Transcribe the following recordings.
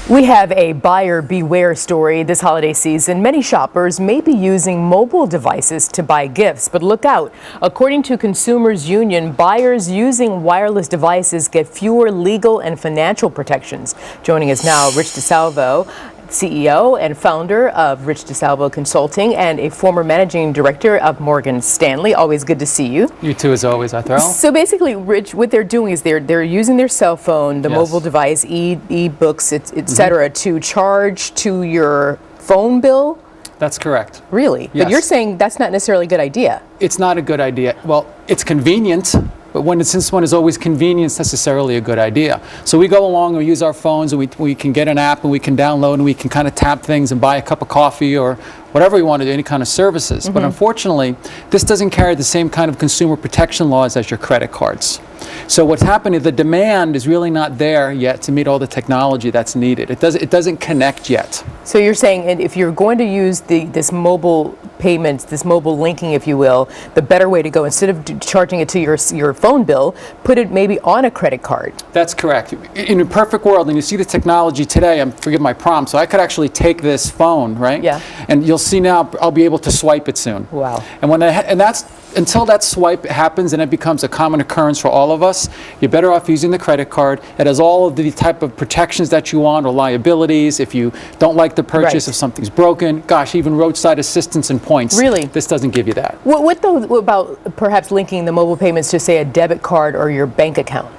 We have a buyer beware story this holiday season. Many shoppers may be using mobile devices to buy gifts, but look out. According to Consumers Union, buyers using wireless devices get fewer legal and financial protections. Joining us now, Rich DeSalvo, CEO and founder of Rich DeSalvo Consulting and a former managing director of Morgan Stanley. Always good to see you. You too, as always, Arthur. So basically, Rich, what they're doing is they're using their cell phone, the mobile device, e-books, etc., to charge to your phone bill. That's correct. Really? Yes. But you're saying that's not necessarily a good idea. It's not a good idea. Well, it's convenient, but since when is always convenience necessarily a good idea? So we go along and we use our phones, and we can get an app and we can download and we can kind of tap things and buy a cup of coffee or whatever we want to do, any kind of services. But unfortunately, this doesn't carry the same kind of consumer protection laws as your credit cards. So what's happening, the demand is really not there yet to meet all the technology that's needed. It doesn't connect yet. So you're saying if you're going to use this mobile payments, this mobile linking, if you will, the better way to go, instead of charging it to your phone bill, put it maybe on a credit card. That's correct. In a perfect world, and you see the technology today, forgive my prompt, so I could actually take this phone, right? Yeah. And you'll see now I'll be able to swipe it soon. Wow. And that's until that swipe happens and it becomes a common occurrence for all of us, you're better off using the credit card. It has all of the type of protections that you want, or liabilities if you don't like the purchase, if something's broken. Gosh, even roadside assistance and points. Really? This doesn't give you that. What about perhaps linking the mobile payments to, say, a debit card or your bank account?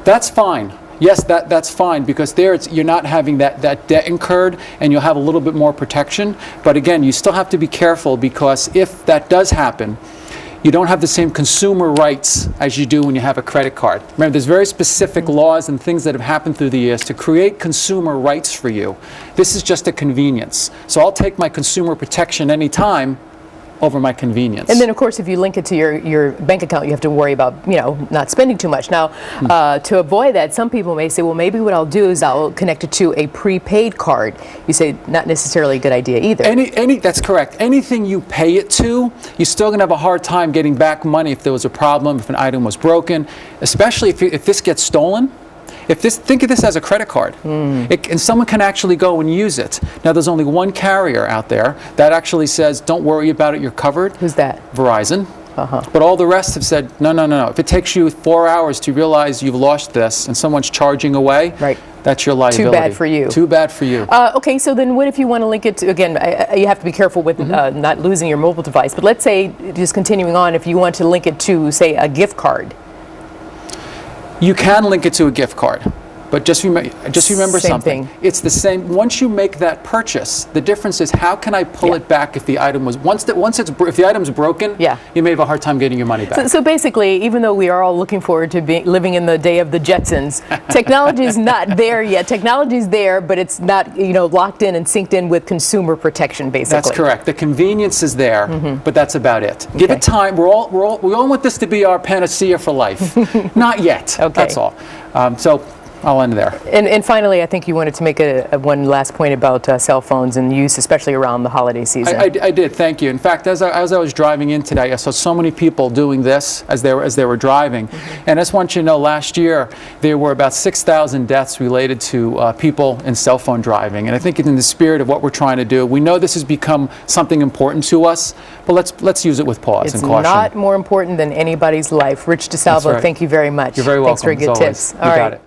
That's fine. Yes, that's fine, because there you're not having that debt incurred, and you'll have a little bit more protection. But again, you still have to be careful, because if that does happen, you don't have the same consumer rights as you do when you have a credit card. Remember, there's very specific laws and things that have happened through the years to create consumer rights for you. This is just a convenience. So I'll take my consumer protection anytime over my convenience. And then, of course, if you link it to your bank account, you have to worry about, not spending too much. Now, to avoid that, some people may say, well, maybe what I'll do is I'll connect it to a prepaid card. You say not necessarily a good idea either. That's correct. Anything you pay it to, you're still going to have a hard time getting back money if there was a problem, if an item was broken, especially if this gets stolen. Think of this as a credit card, and someone can actually go and use it. Now, there's only one carrier out there that actually says, don't worry about it, you're covered. Who's that? Verizon. But all the rest have said, no. If it takes you 4 hours to realize you've lost this and someone's charging away, that's your liability. Too bad for you. Too bad for you. Okay, so then what if you want to link it to, again, you have to be careful with not losing your mobile device, but let's say, just continuing on, if you want to link it to, say, a gift card. You can link it to a gift card, but just remember something. It's the same. Once you make that purchase, the difference is how can I pull it back if the item was if the item's broken? You may have a hard time getting your money back. So basically, even though we are all looking forward to living in the day of the Jetsons, technology is not there yet. Technology is there, but it's not locked in and synced in with consumer protection. Basically, that's correct. The convenience is there, but that's about it. Give it time. We all want this to be our panacea for life. Not yet. Okay. That's all. So I'll end there. And finally, I think you wanted to make one last point about cell phones and use, especially around the holiday season. I did, thank you. In fact, as I was driving in today, I saw so many people doing this as they were driving. And I just want you to know, last year, there were about 6,000 deaths related to people in cell phone driving. And I think in the spirit of what we're trying to do, we know this has become something important to us, but let's use it with pause and caution. It's not more important than anybody's life. Rich DeSalvo, thank you very much. You're very welcome. Thanks for good tips. All right.